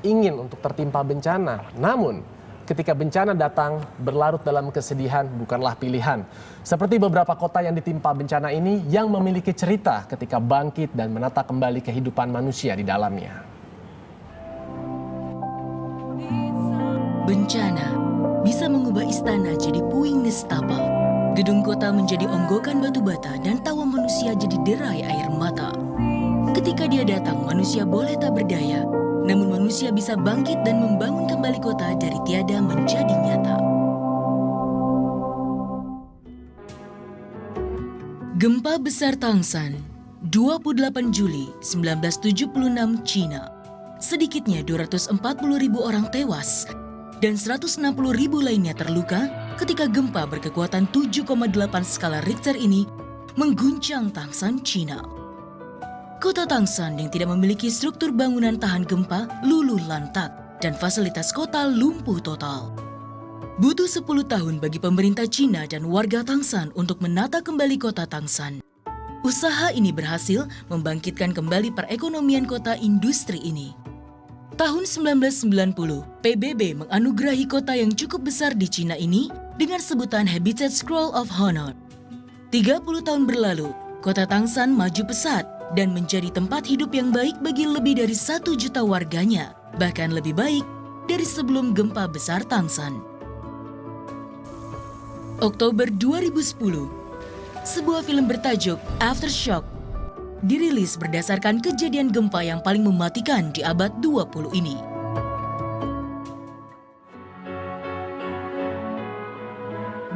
ingin untuk tertimpa bencana. Namun, ketika bencana datang, berlarut dalam kesedihan bukanlah pilihan. Seperti beberapa kota yang ditimpa bencana ini yang memiliki cerita ketika bangkit dan menata kembali kehidupan manusia di dalamnya. Bencana bisa mengubah istana jadi puing nestapa. Gedung kota menjadi onggokan batu bata dan tawa manusia jadi derai air mata. Ketika dia datang, manusia boleh tak berdaya, namun manusia bisa bangkit dan membangun kembali kota dari tiada menjadi nyata. Gempa besar Tangshan, 28 Juli 1976 Cina. Sedikitnya 240.000 orang tewas dan 160.000 lainnya terluka ketika gempa berkekuatan 7,8 skala Richter ini mengguncang Tangshan, Cina. Kota Tangshan yang tidak memiliki struktur bangunan tahan gempa luluh lantak dan fasilitas kota lumpuh total. Butuh 10 tahun bagi pemerintah Cina dan warga Tangshan untuk menata kembali kota Tangshan. Usaha ini berhasil membangkitkan kembali perekonomian kota industri ini. Tahun 1990, PBB menganugerahi kota yang cukup besar di Cina ini dengan sebutan Habitat Scroll of Honor. 30 tahun berlalu, kota Tangshan maju pesat dan menjadi tempat hidup yang baik bagi lebih dari 1 juta warganya, bahkan lebih baik dari sebelum gempa besar Tangshan. Oktober 2010, sebuah film bertajuk Aftershock dirilis berdasarkan kejadian gempa yang paling mematikan di abad 20 ini.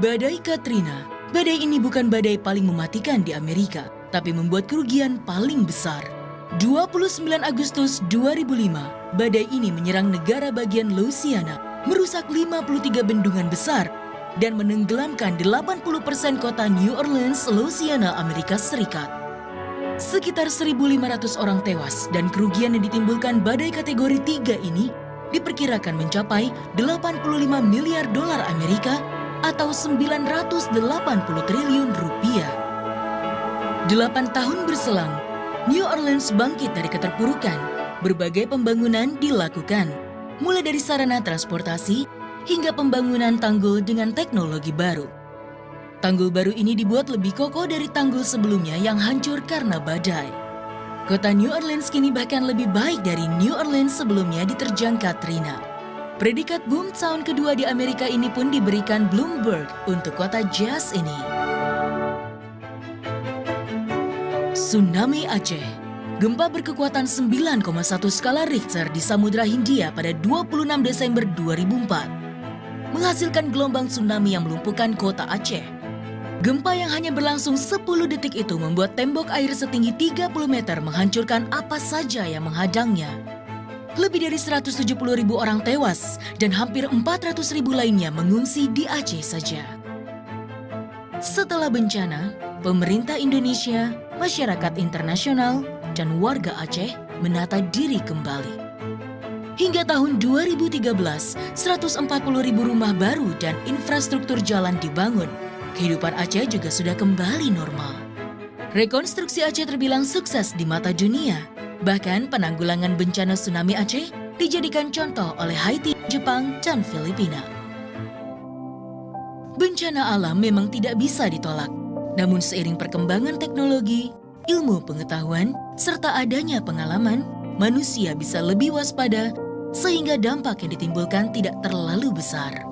Badai Katrina. Badai ini bukan badai paling mematikan di Amerika, tapi membuat kerugian paling besar. 29 Agustus 2005, badai ini menyerang negara bagian Louisiana, merusak 53 bendungan besar, dan menenggelamkan 80% kota New Orleans, Louisiana, Amerika Serikat. Sekitar 1.500 orang tewas dan kerugian yang ditimbulkan badai kategori 3 ini diperkirakan mencapai 85 miliar dolar Amerika atau 980 triliun rupiah. 8 tahun berselang, New Orleans bangkit dari keterpurukan. Berbagai pembangunan dilakukan, mulai dari sarana transportasi hingga pembangunan tanggul dengan teknologi baru. Tanggul baru ini dibuat lebih kokoh dari tanggul sebelumnya yang hancur karena badai. Kota New Orleans kini bahkan lebih baik dari New Orleans sebelumnya diterjang Katrina. Predikat boomtown kedua di Amerika ini pun diberikan Bloomberg untuk kota jazz ini. Tsunami Aceh. Gempa berkekuatan 9,1 skala Richter di Samudra Hindia pada 26 Desember 2004 menghasilkan gelombang tsunami yang melumpuhkan kota Aceh. Gempa yang hanya berlangsung 10 detik itu membuat tembok air setinggi 30 meter menghancurkan apa saja yang menghadangnya. Lebih dari 170.000 orang tewas dan hampir 400.000 lainnya mengungsi di Aceh saja. Setelah bencana, pemerintah Indonesia, masyarakat internasional, dan warga Aceh menata diri kembali. Hingga tahun 2013, 140.000 rumah baru dan infrastruktur jalan dibangun. Kehidupan Aceh juga sudah kembali normal. Rekonstruksi Aceh terbilang sukses di mata dunia. Bahkan penanggulangan bencana tsunami Aceh dijadikan contoh oleh Haiti, Jepang, dan Filipina. Bencana alam memang tidak bisa ditolak. Namun seiring perkembangan teknologi, ilmu pengetahuan, serta adanya pengalaman, manusia bisa lebih waspada sehingga dampak yang ditimbulkan tidak terlalu besar.